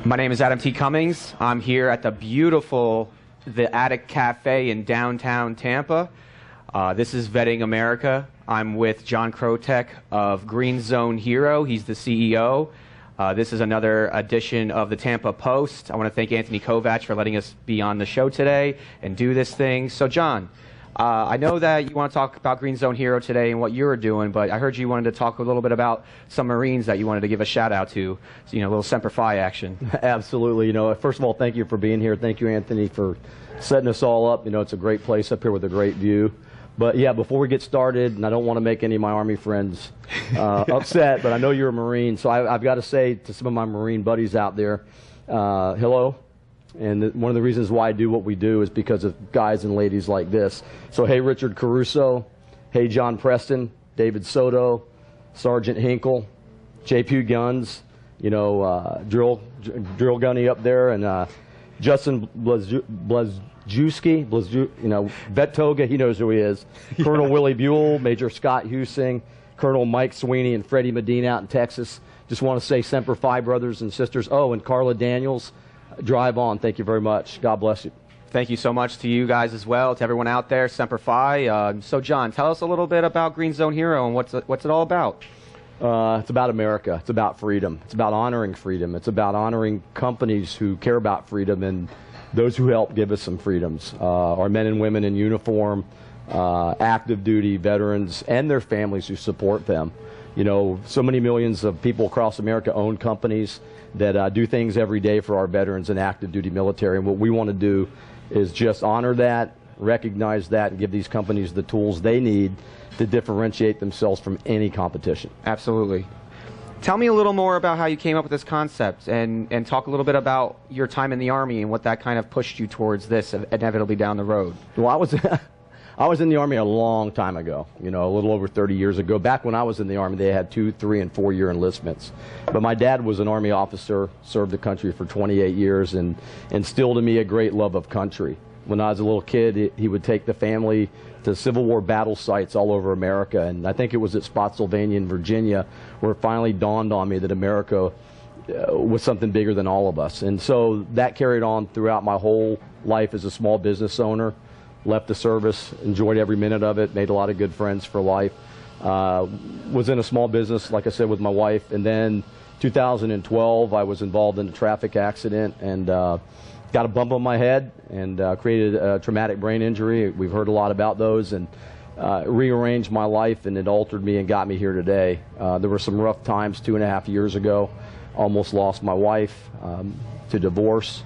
My name is Adam T. Cummings. I'm here at the beautiful The Attic Cafe in downtown Tampa. This is Vetting America. I'm with John Krotec of Greenzone Hero. He's the CEO. This is another edition of the Tampa Post. I want to thank Anthony Kovac for letting us be on the show today and do this thing. So, John, I know that you want to talk about Greenzone Hero today and what you're doing, but I heard you wanted to talk a little bit about some Marines that you wanted to give a shout out to. So, you know, a little Semper Fi action. Absolutely. You know, first of all, thank you for being here. Thank you, Anthony, for setting us all up. You know, it's a great place up here with a great view. But yeah, before we get started, and I don't want to make any of my Army friends upset, but I know you're a Marine, so I've got to say to some of my Marine buddies out there, hello. And one of the reasons why I do what we do is because of guys and ladies like this. So hey, Richard Caruso, hey, John Preston, David Soto, Sergeant Hinkle, JP Guns, you know, Drill Gunny up there, and Justin Blazewski, you know, Vet Toga, he knows who he is. Yeah. Colonel Willie Buell, Major Scott Husing, Colonel Mike Sweeney, and Freddie Medina out in Texas. Just want to say Semper Fi, brothers and sisters. Oh, and Carla Daniels, drive on. Thank you very much. God bless you. Thank you so much to you guys as well, to everyone out there. Semper Fi. So, John, tell us a little bit about Greenzone Hero and what's it all about? It's about America. It's about freedom. It's about honoring freedom. It's about honoring companies who care about freedom and those who help give us some freedoms. Our men and women in uniform, active duty veterans, and their families who support them. You know, so many millions of people across America own companies that do things every day for our veterans and active duty military. And what we want to do is just honor that, recognize that, and give these companies the tools they need to differentiate themselves from any competition. Absolutely. Tell me a little more about how you came up with this concept, and talk a little bit about your time in the Army and what that kind of pushed you towards this inevitably down the road. Well, I was in the Army a long time ago, you know, a little over 30 years ago. Back when I was in the Army, they had 2-, 3-, and 4-year enlistments. But my dad was an Army officer, served the country for 28 years, and instilled in me a great love of country. When I was a little kid, he would take the family to Civil War battle sites all over America. And I think it was at Spotsylvania in Virginia where it finally dawned on me that America was something bigger than all of us. And so that carried on throughout my whole life as a small business owner. Left the service, enjoyed every minute of it, made a lot of good friends for life. Was in a small business, like I said, with my wife. And then 2012, I was involved in a traffic accident and got a bump on my head and created a traumatic brain injury. We've heard a lot about those, and rearranged my life, and it altered me and got me here today. There were some rough times 2.5 years ago. Almost lost my wife to divorce,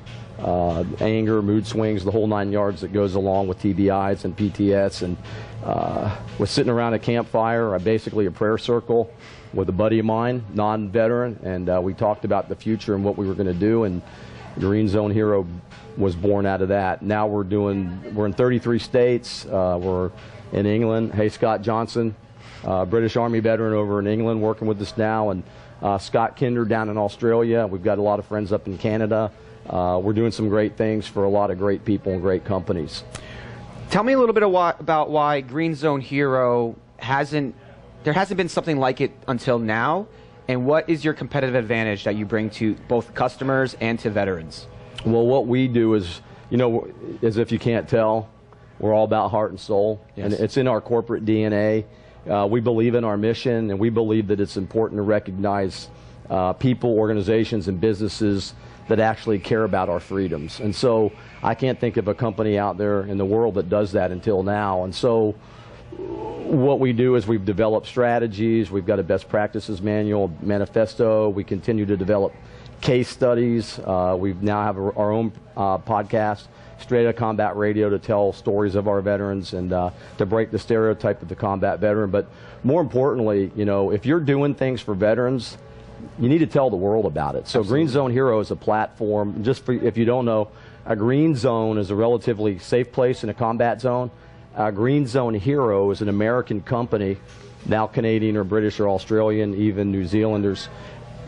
anger, mood swings, the whole 9 yards that goes along with TBIs and PTS, and was sitting around a campfire, basically a prayer circle, with a buddy of mine, non-veteran, and we talked about the future and what we were going to do, and Greenzone Hero was born out of that. Now we're in 33 states. We're in England. Hey, Scott Johnson, British Army veteran over in England, working with us now, and Scott Kinder down in Australia. We've got a lot of friends up in Canada. We're doing some great things for a lot of great people and great companies. Tell me a little bit about why Greenzone Hero there hasn't been something like it until now. And what is your competitive advantage that you bring to both customers and to veterans? Well, what we do is, you know, as if you can't tell, we're all about heart and soul. Yes. And it's in our corporate DNA. We believe in our mission, and we believe that it's important to recognize people, organizations, and businesses that actually care about our freedoms. And so I can't think of a company out there in the world that does that until now. And so what we do is we've developed strategies. We've got a best practices manual, manifesto. We continue to develop case studies. We now have our own podcast, Straight Outta Combat Radio, to tell stories of our veterans and to break the stereotype of the combat veteran. But more importantly, you know, if you're doing things for veterans, you need to tell the world about it. So Absolutely. Greenzone Hero is a platform. Just for, if you don't know, a green zone is a relatively safe place in a combat zone. Greenzone Hero is an American company, now Canadian or British or Australian, even New Zealanders,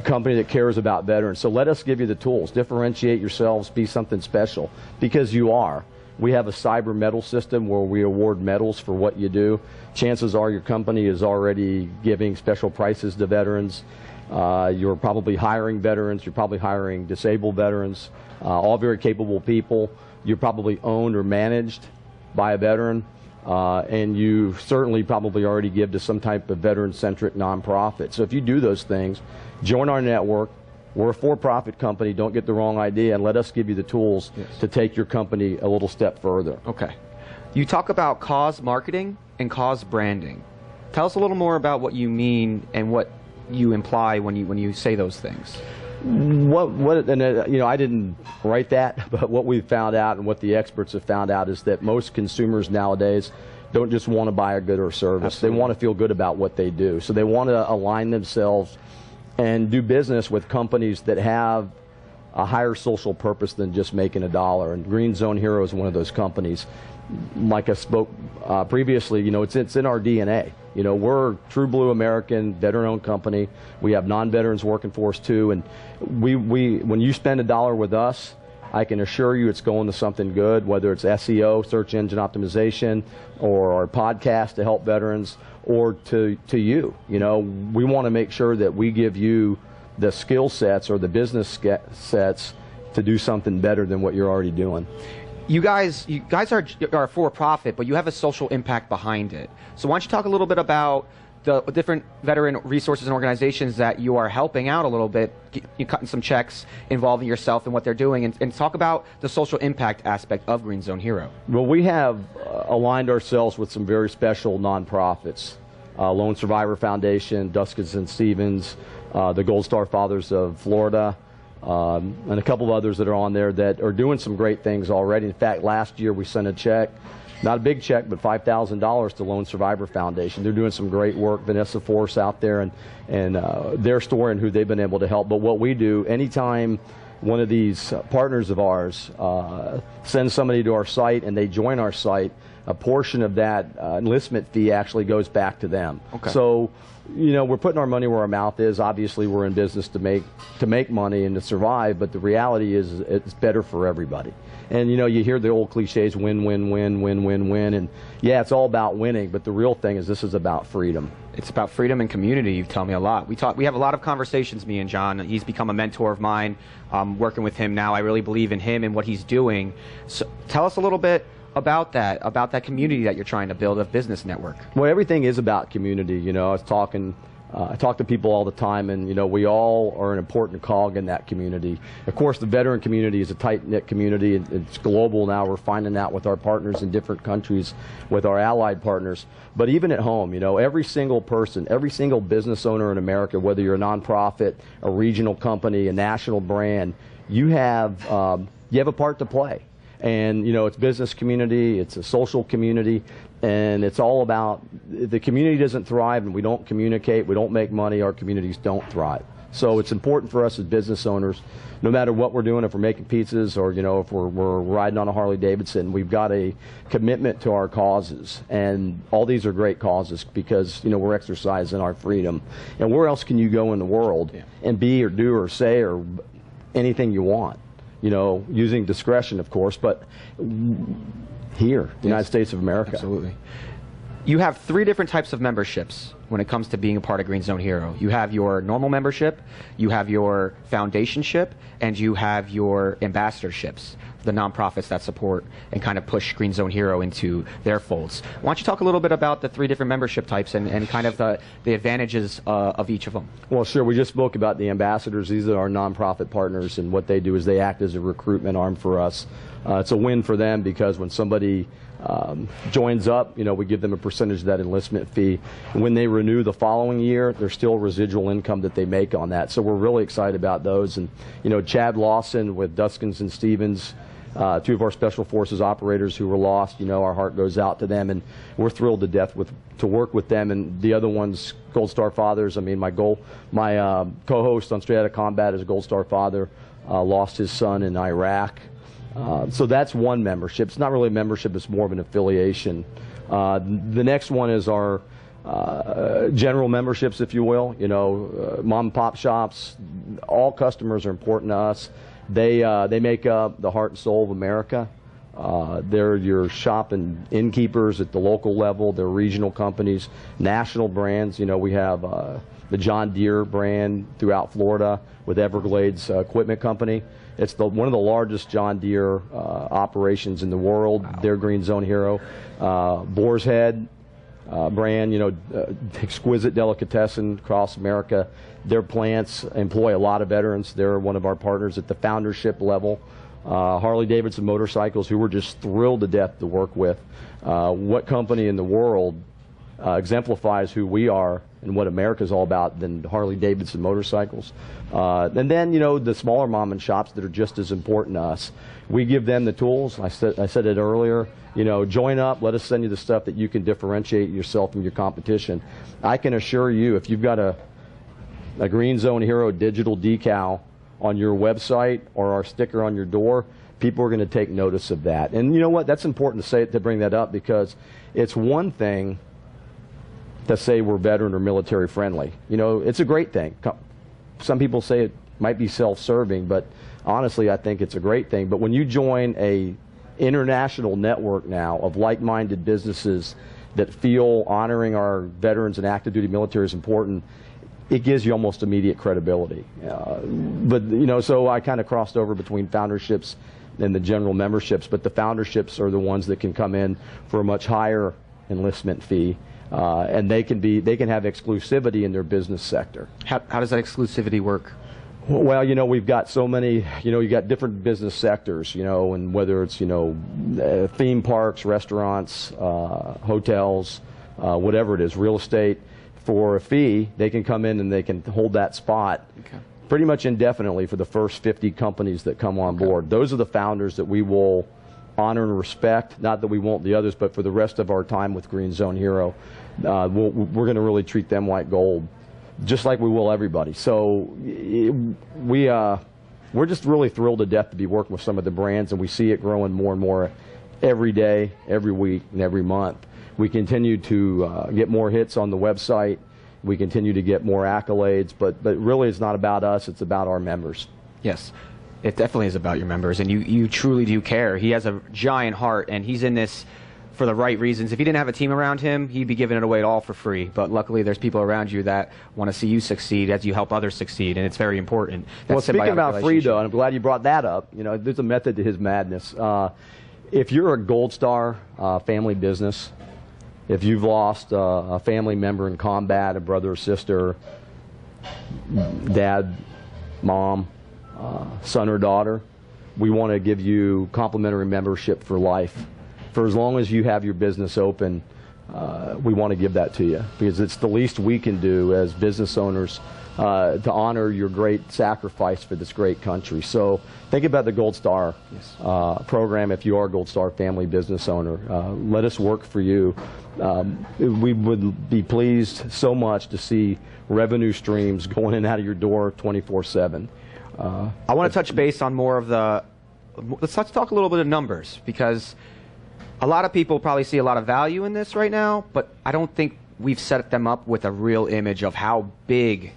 company that cares about veterans. So let us give you the tools. Differentiate yourselves, be something special, because you are. We have a cyber medal system where we award medals for what you do. Chances are your company is already giving special prices to veterans. You're probably hiring veterans. You're probably hiring disabled veterans, all very capable people. You're probably owned or managed by a veteran. And you certainly probably already give to some type of veteran-centric nonprofit. So if you do those things, join our network. We're a for-profit company. Don't get the wrong idea, and let us give you the tools to take your company a little step further. Okay. You talk about cause marketing and cause branding. Tell us a little more about what you mean and what you imply when you say those things. I didn't write that, but what we've found out and what the experts have found out is that most consumers nowadays don't just want to buy a good or service. Absolutely. They want to feel good about what they do. So they want to align themselves and do business with companies that have a higher social purpose than just making a dollar. And Greenzone Hero is one of those companies. Like I spoke previously, it's in our DNA. We're a true blue American, veteran-owned company. We have non-veterans working for us too, and when you spend $1 with us, I can assure you it's going to something good, whether it's SEO, search engine optimization, or our podcast to help veterans, or to you. We want to make sure that we give you the skill sets or the business sets to do something better than what you're already doing. You guys are for profit, but you have a social impact behind it. So why don't you talk a little bit about the different veteran resources and organizations that you are helping out a little bit, you cutting some checks, involving yourself in what they're doing, and talk about the social impact aspect of Greenzone Hero. Well, we have aligned ourselves with some very special nonprofits. Lone Survivor Foundation, Duskins and Stevens, the Gold Star Fathers of Florida, and a couple of others that are on there that are doing some great things already. In fact, last year we sent a check, not a big check, but $5,000 to Lone Survivor Foundation. They're doing some great work. Vanessa Force out there and their story and who they've been able to help. But what we do, anytime one of these partners of ours sends somebody to our site and they join our site, a portion of that enlistment fee actually goes back to them. Okay. So, we're putting our money where our mouth is. Obviously, we're in business to make money and to survive, but the reality is it's better for everybody. And, you hear the old cliches, win, win, win, win, win, win, and yeah, it's all about winning, but the real thing is this is about freedom. It's about freedom and community. You tell me a lot. We have a lot of conversations, me and John. He's become a mentor of mine. I'm working with him now. I really believe in him and what he's doing. So tell us a little bit about that community that you're trying to build, a business network. Well, everything is about community. I talk to people all the time, and we all are an important cog in that community. Of course, the veteran community is a tight-knit community. It's global now. We're finding that with our partners in different countries, with our allied partners. But even at home, every single person, every single business owner in America, whether you're a nonprofit, a regional company, a national brand, you have a part to play. And, it's business community, it's a social community, and it's all about, the community doesn't thrive and we don't communicate, we don't make money, our communities don't thrive. So it's important for us as business owners, no matter what we're doing, if we're making pizzas or, if we're riding on a Harley Davidson, we've got a commitment to our causes. And all these are great causes because, we're exercising our freedom. And where else can you go in the world and be or do or say or anything you want? Using discretion, of course, but here, the United States of America. Absolutely. You have 3 different types of memberships when it comes to being a part of Greenzone Hero. You have your normal membership, you have your foundationship, and you have your ambassadorships, the nonprofits that support and kind of push Greenzone Hero into their folds. Why don't you talk a little bit about the 3 different membership types and kind of the advantages of each of them? Well, sure. We just spoke about the ambassadors. These are our nonprofit partners, and what they do is they act as a recruitment arm for us. It's a win for them because when somebody joins up, we give them a percentage of that enlistment fee. And when they renew the following year, there's still residual income that they make on that. So we're really excited about those. And, Chad Lawson with Duskins and Stevens, 2 of our Special Forces operators who were lost, our heart goes out to them, and we're thrilled to death to work with them. And the other ones, Gold Star Fathers. I mean, my co-host on Straight Outta Combat is a Gold Star Father, lost his son in Iraq. So that's one membership. It's not really a membership, it's more of an affiliation. The next one is our general memberships, if you will. Mom and pop shops, all customers are important to us. They make up the heart and soul of America. They're your shop and innkeepers at the local level. They're regional companies, national brands. We have the John Deere brand throughout Florida with Everglades Equipment Company. It's one of the largest John Deere operations in the world. Wow. Their Greenzone hero. Boar's Head brand, exquisite delicatessen across America. Their plants employ a lot of veterans. They're one of our partners at the foundership level. Harley-Davidson Motorcycles, who we're just thrilled to death to work with. What company in the world exemplifies who we are and what America's all about than Harley-Davidson Motorcycles? And then, the smaller mom and shops that are just as important to us. We give them the tools. I said it earlier. Join up. Let us send you the stuff that you can differentiate yourself from your competition. I can assure you, if you've got a Greenzone Hero digital decal on your website or our sticker on your door, people are going to take notice of that. And you know what? That's important to bring that up, because it's one thing to say we're veteran or military friendly. It's a great thing. Some people say it might be self-serving, but honestly, I think it's a great thing. But when you join a international network now of like-minded businesses that feel honoring our veterans and active duty military is important, it gives you almost immediate credibility. So I kind of crossed over between founderships and the general memberships, but the founderships are the ones that can come in for a much higher enlistment fee, and they can have exclusivity in their business sector. How does that exclusivity work? Well, we've got so many, you got different business sectors, and whether it's, theme parks, restaurants, hotels, whatever it is, real estate. For a fee, they can come in and they can hold that spot pretty much indefinitely for the first 50 companies that come on board. Those are the founders that we will honor and respect. Not that we won't the others, but for the rest of our time with Greenzone Hero, we're going to really treat them like gold, just like we will everybody. So we're just really thrilled to death to be working with some of the brands, and we see it growing more and more every day, every week, and every month. We continue to get more hits on the website. We continue to get more accolades, but really it's not about us, it's about our members. Yes, it definitely is about your members, and you truly do care. He has a giant heart, and he's in this for the right reasons. If he didn't have a team around him, he'd be giving it away all for free. But luckily, there's people around you that want to see you succeed as you help others succeed, and it's very important. Well, speaking about free, though, and I'm glad you brought that up, there's a method to his madness. If you're a Gold Star family business, if you've lost a family member in combat, a brother or sister, dad, mom, son or daughter, we want to give you complimentary membership for life. For as long as you have your business open, we want to give that to you, because it's the least we can do as business owners to honor your great sacrifice for this great country. So think about the Gold Star program if you are a Gold Star family business owner. Let us work for you. We would be pleased so much to see revenue streams going in and out of your door 24/7. I want to touch base on more of let's talk a little bit of numbers, because a lot of people probably see a lot of value in this right now, but I don't think we've set them up with a real image of how big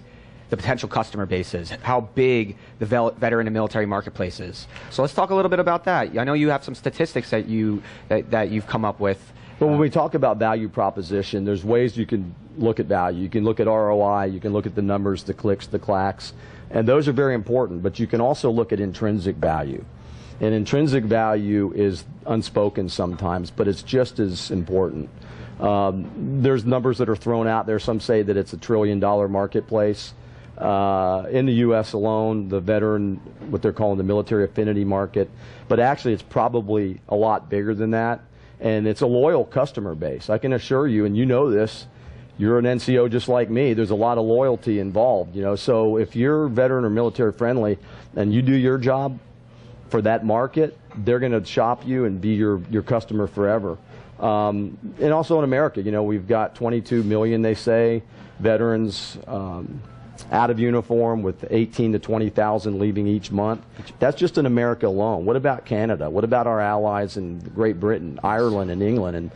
the potential customer base is, how big the veteran and military marketplace is. So let's talk a little bit about that. I know you have some statistics that you've come up with. But when we talk about value proposition, there's ways you can look at value. You can look at ROI, you can look at the numbers, the clicks, the clacks, and those are very important, but you can also look at intrinsic value. And intrinsic value is unspoken sometimes, but it's just as important. There's numbers that are thrown out there. Some say that it's $1 trillion marketplace. In the U.S. alone, the veteran, what they're calling the military affinity market, but actually it's probably a lot bigger than that, and it's a loyal customer base. I can assure you, and you know this, you're an NCO just like me, there's a lot of loyalty involved, so if you're veteran or military friendly and you do your job for that market, they're going to shop you and be your customer forever. And also in America, we've got 22 million, they say, veterans out of uniform, with 18 to 20,000 leaving each month. That's just in America alone. What about Canada? What about our allies in Great Britain, Ireland, and England? And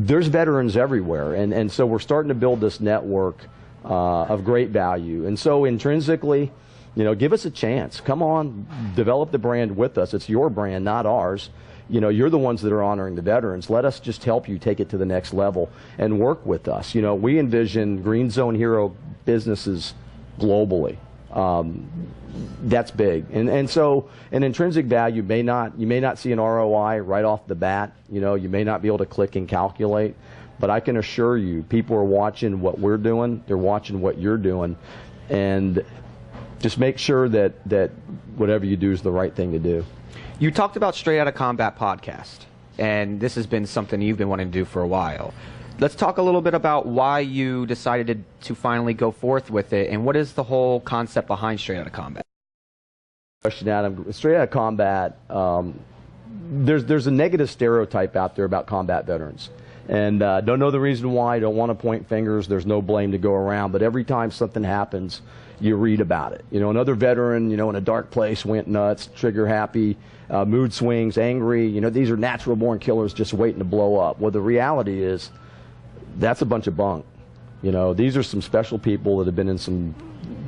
there's veterans everywhere. And so we're starting to build this network of great value. And so intrinsically, give us a chance. Come on, develop the brand with us. It's your brand, not ours. you're the ones that are honoring the veterans. Let us just help you take it to the next level and work with us. We envision Greenzone hero businesses globally. That's big, and so an intrinsic value you may not see an ROI right off the bat. You may not be able to click and calculate, but I can assure you, people are watching what we're doing. They're watching what you're doing, and just make sure that whatever you do is the right thing to do. You talked about Straight Outta Combat podcast, and this has been something you've been wanting to do for a while. Let's talk a little bit about why you decided to finally go forth with it, and what is the whole concept behind Straight Outta Combat? Question, Adam. Straight Outta Combat, there's a negative stereotype out there about combat veterans. And don't know the reason why, don't want to point fingers, there's no blame to go around, but every time something happens, you read about it. Another veteran, in a dark place, went nuts, trigger happy, mood swings, angry, these are natural born killers just waiting to blow up. Well, the reality is, that's a bunch of bunk. These are some special people that have been in some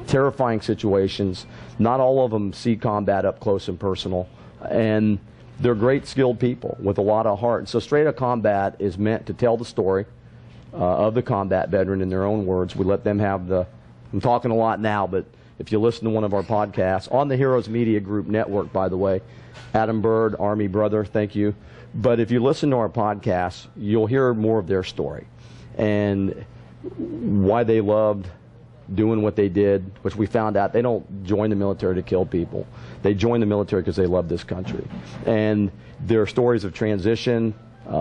terrifying situations. Not all of them see combat up close and personal, and they're great, skilled people with a lot of heart. So Straight Outta Combat is meant to tell the story of the combat veteran in their own words. We let them have I'm talking a lot now, but if you listen to one of our podcasts, on the Heroes Media Group network, by the way, Adam Bird, Army brother, thank you. But if you listen to our podcasts, you'll hear more of their story and why they loved doing what they did, which we found out they don't join the military to kill people. They join the military because they love this country. And there are stories of transition.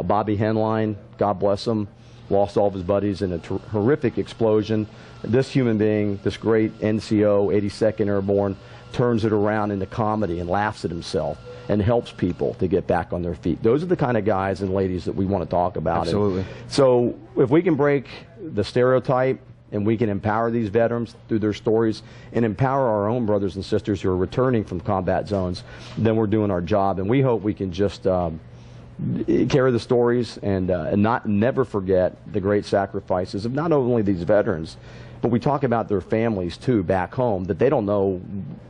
Bobby Henline, God bless him, lost all of his buddies in a horrific explosion. This human being, this great NCO, 82nd Airborne, turns it around into comedy and laughs at himself and helps people to get back on their feet. Those are the kind of guys and ladies that we want to talk about. Absolutely. So if we can break the stereotype and we can empower these veterans through their stories and empower our own brothers and sisters who are returning from combat zones, then we're doing our job. And we hope we can just carry the stories and never forget the great sacrifices of not only these veterans, but we talk about their families too back home, that they don't know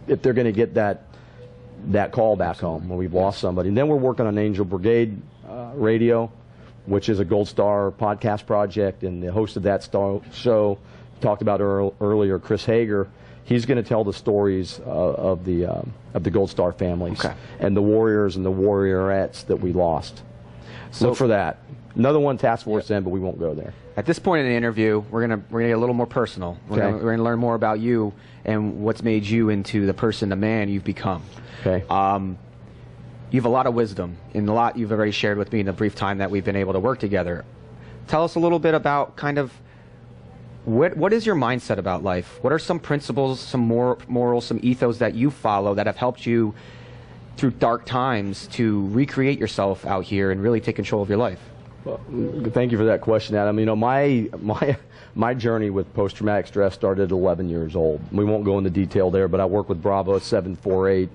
if they're going to get that call back home when we've lost somebody. And then we're working on Angel Brigade Radio, which is a Gold Star podcast project, and the host of that show, talked about earlier, Chris Hager, he's going to tell the stories of the Gold Star families and the warriors and the warriorettes that we lost. So look for that. Another one, Task Force Zen, but we won't go there. At this point in the interview, we're gonna get a little more personal. We're gonna learn more about you and what's made you into the person, the man you've become. Okay. You have a lot of wisdom, and a lot you've already shared with me in the brief time that we've been able to work together. Tell us a little bit about kind of what is your mindset about life? What are some principles, some morals, some ethos that you follow that have helped you through dark times to recreate yourself out here and really take control of your life? Well, thank you for that question, Adam. My journey with post-traumatic stress started at 11 years old. We won't go into detail there, but I work with Bravo 748,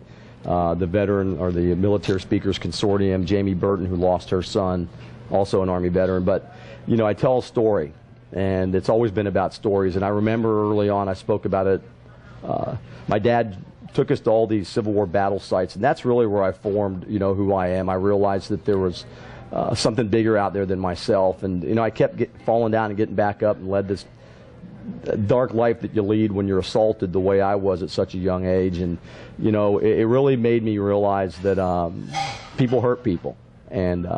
the veteran or the Military Speakers Consortium, Jamie Burton, who lost her son, also an Army veteran. But, I tell a story, and it's always been about stories. And I remember early on, I spoke about it. My dad took us to all these Civil War battle sites, and that's really where I formed, who I am. I realized that there was something bigger out there than myself, and I kept falling down and getting back up and led this dark life that you lead when you're assaulted the way I was at such a young age. And it really made me realize that people hurt people, and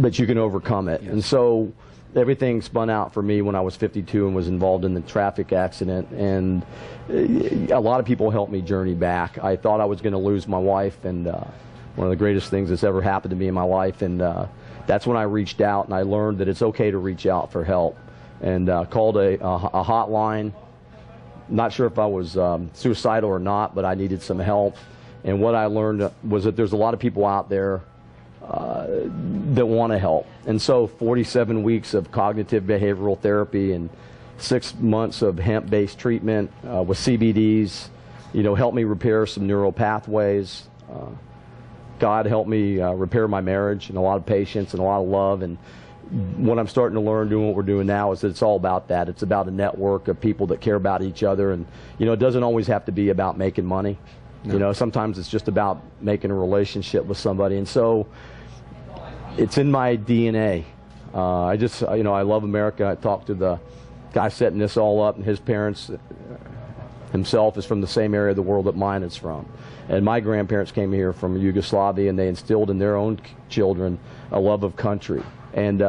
but you can overcome it. Yes. And so everything spun out for me when I was 52 and was involved in the traffic accident, and a lot of people helped me journey back. I thought I was going to lose my wife, and one of the greatest things that's ever happened to me in my life, and that's when I reached out, and I learned that it's okay to reach out for help, and called a hotline. Not sure if I was suicidal or not, but I needed some help, and what I learned was that there's a lot of people out there that want to help. And so 47 weeks of cognitive behavioral therapy and 6 months of hemp-based treatment with CBDs, helped me repair some neural pathways. God helped me repair my marriage, and a lot of patience and a lot of love. And what I'm starting to learn doing what we're doing now is that it's all about that. It's about a network of people that care about each other. And, it doesn't always have to be about making money. No. You know, sometimes it's just about making a relationship with somebody. And so it's in my DNA. I love America. I talked to the guy setting this all up, and his parents himself is from the same area of the world that mine is from. And my grandparents came here from Yugoslavia, and they instilled in their own children a love of country. And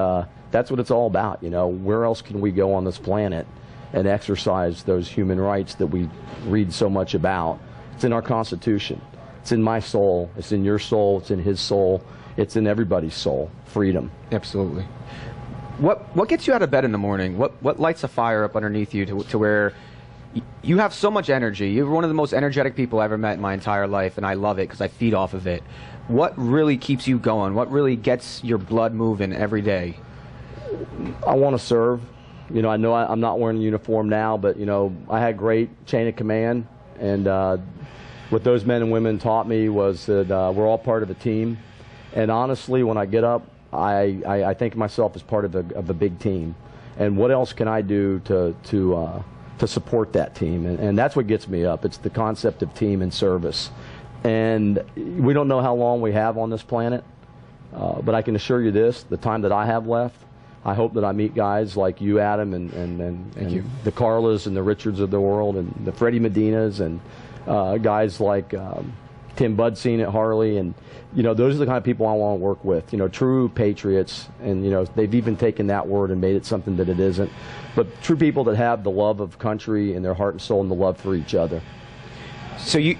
that's what it's all about, you know. Where else can we go on this planet and exercise those human rights that we read so much about? It's in our Constitution. It's in my soul. It's in your soul. It's in his soul. It's in everybody's soul. Freedom. Absolutely. What gets you out of bed in the morning? What lights a fire up underneath you to where you have so much energy? You're one of the most energetic people I ever met in my entire life, and I love it because I feed off of it. What really keeps you going? What really gets your blood moving every day? I want to serve. You know I'm not wearing a uniform now, but, you know, I had great chain of command, and what those men and women taught me was that we're all part of a team. And honestly, when I get up, I think of myself as part of a big team. And what else can I do to support that team? And that's what gets me up. It's the concept of team and service. And we don't know how long we have on this planet, but I can assure you this: the time that I have left, I hope that I meet guys like you, Adam, and the Carlas and the Richards of the world, and the Freddie Medinas, and guys like Tim Budseen at Harley, and, you know, those are the kind of people I want to work with. You know, true patriots, and, you know, they've even taken that word and made it something that it isn't. But true people that have the love of country in their heart and soul, and the love for each other. So you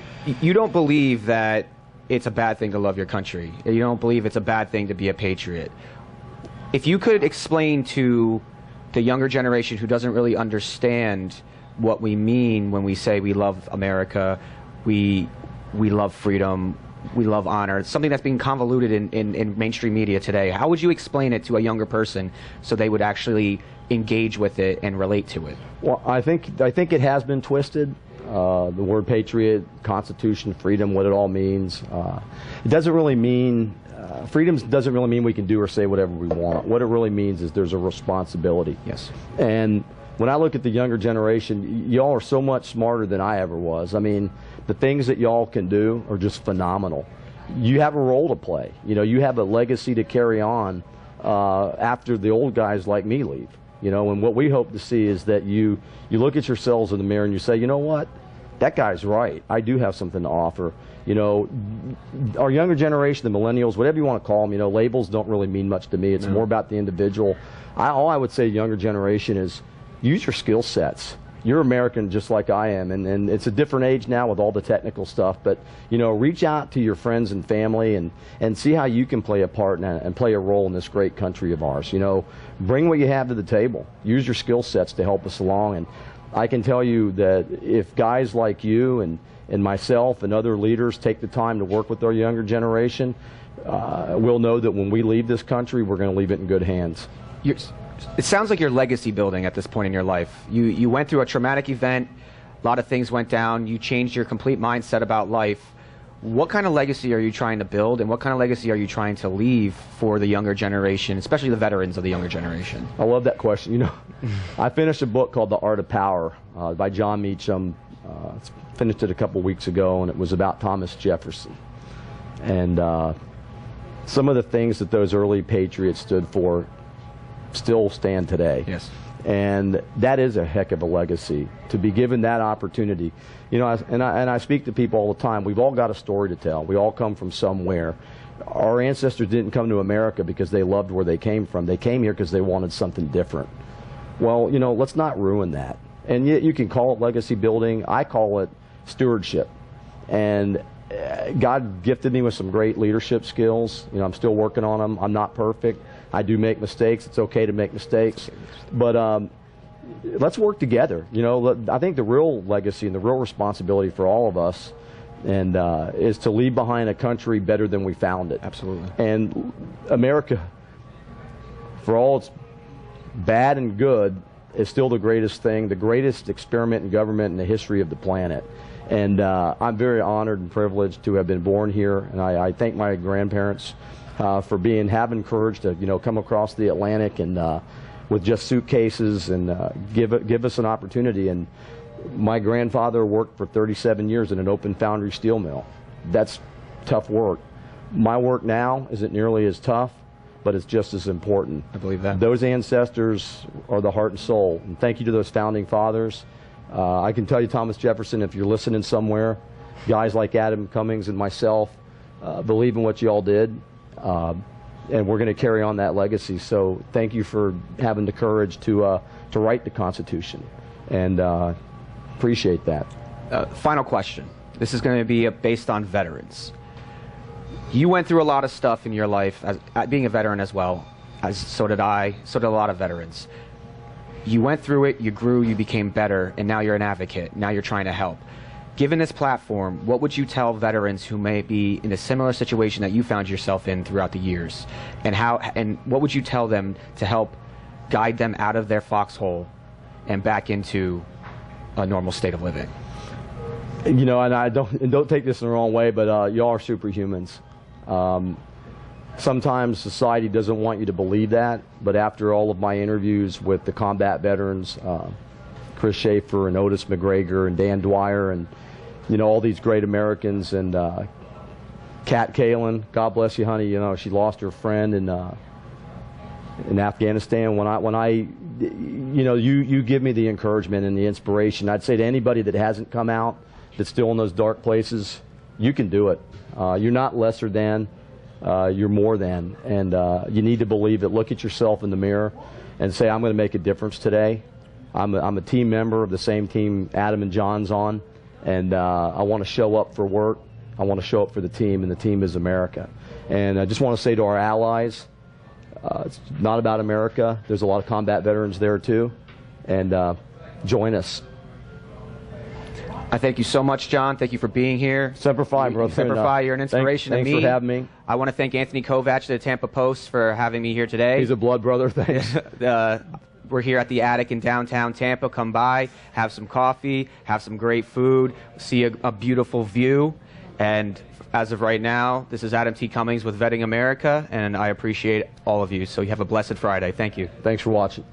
don't believe that it's a bad thing to love your country. You don't believe it's a bad thing to be a patriot. If you could explain to the younger generation who doesn't really understand what we mean when we say we love America, we love freedom, we love honor, it's something that's being convoluted in mainstream media today, how would you explain it to a younger person so they would actually engage with it and relate to it? Well, I think it has been twisted. The word patriot, Constitution, freedom, what it all means. It doesn't really mean, freedom doesn't really mean we can do or say whatever we want. What it really means is there's a responsibility. Yes. And when I look at the younger generation, y'all are so much smarter than I ever was. I mean, the things that y'all can do are just phenomenal. You have a role to play. You know, you have a legacy to carry on after the old guys like me leave. You know, and what we hope to see is that you look at yourselves in the mirror and you say, you know what, that guy's right. I do have something to offer. You know, our younger generation, the millennials, whatever you want to call them, you know, labels don't really mean much to me. It's more about the individual. All I would say to the younger generation is use your skill sets. You're American just like I am, and it's a different age now with all the technical stuff, but, you know, reach out to your friends and family and see how you can play a part and play a role in this great country of ours. You know, bring what you have to the table. Use your skill sets to help us along, and I can tell you that if guys like you and myself and other leaders take the time to work with our younger generation, we'll know that when we leave this country, we're going to leave it in good hands. It sounds like you're legacy building at this point in your life. You went through a traumatic event, a lot of things went down, you changed your complete mindset about life. What kind of legacy are you trying to build, and what kind of legacy are you trying to leave for the younger generation, especially the veterans of the younger generation? I love that question. You know, I finished a book called The Art of Power by John Meacham. Finished it a couple weeks ago, and it was about Thomas Jefferson. And some of the things that those early patriots stood for still stand today. Yes. And that is a heck of a legacy, to be given that opportunity. You know, and I speak to people all the time. We've all got a story to tell. We all come from somewhere. Our ancestors didn't come to America because they loved where they came from. They came here because they wanted something different. Well, you know, let's not ruin that. And yet you can call it legacy building. I call it stewardship. And God gifted me with some great leadership skills. You know, I'm still working on them. I'm not perfect. I do make mistakes. It's okay to make mistakes. But let's work together. You know, I think the real legacy and the real responsibility for all of us is to leave behind a country better than we found it. Absolutely. And America, for all its bad and good, is still the greatest thing, the greatest experiment in government in the history of the planet. And I'm very honored and privileged to have been born here, and I thank my grandparents for having courage to, you know, come across the Atlantic and with just suitcases and give us an opportunity. And My grandfather worked for 37 years in an open foundry steel mill. That's tough work. My work now isn't nearly as tough, but it's just as important. I believe that. Those ancestors are the heart and soul. And thank you to those founding fathers. I can tell you, Thomas Jefferson, if you're listening somewhere, guys like Adam Cummings and myself believe in what you all did, and we're going to carry on that legacy. So thank you for having the courage to write the Constitution, and appreciate that. Final question. This is going to be based on veterans. You went through a lot of stuff in your life, as being a veteran as well, as so did I, so did a lot of veterans. You went through it, you grew, you became better, and now you're an advocate. Now you're trying to help. Given this platform, what would you tell veterans who may be in a similar situation that you found yourself in throughout the years? And what would you tell them to help guide them out of their foxhole and back into a normal state of living? You know, and don't take this in the wrong way, but y'all are superhumans. Sometimes society doesn't want you to believe that, but after all of my interviews with the combat veterans, Chris Schaefer and Otis McGregor and Dan Dwyer and, you know, all these great Americans, and Kat Kalin, God bless you, honey, you know, she lost her friend in Afghanistan. When I you know, you give me the encouragement and the inspiration. I'd say to anybody that hasn't come out, that's still in those dark places, you can do it. You're not lesser than, you're more than, and you need to believe it. Look at yourself in the mirror and say, I'm going to make a difference today. I'm a team member of the same team Adam and John's on, and I want to show up for work. I want to show up for the team, and the team is America. And I just want to say to our allies, it's not about America. There's a lot of combat veterans there too, and join us. I thank you so much, John. Thank you for being here. Semper Fi, brother. Semper Fi, you're an inspiration to me. Thanks for having me. I want to thank Anthony Kovac of the Tampa Post for having me here today. He's a blood brother. Thanks. We're here at the Attic in downtown Tampa. Come by, have some coffee, have some great food, see a beautiful view. And as of right now, this is Adam T. Cummings with Vetting America, and I appreciate all of you. So you have a blessed Friday. Thank you. Thanks for watching.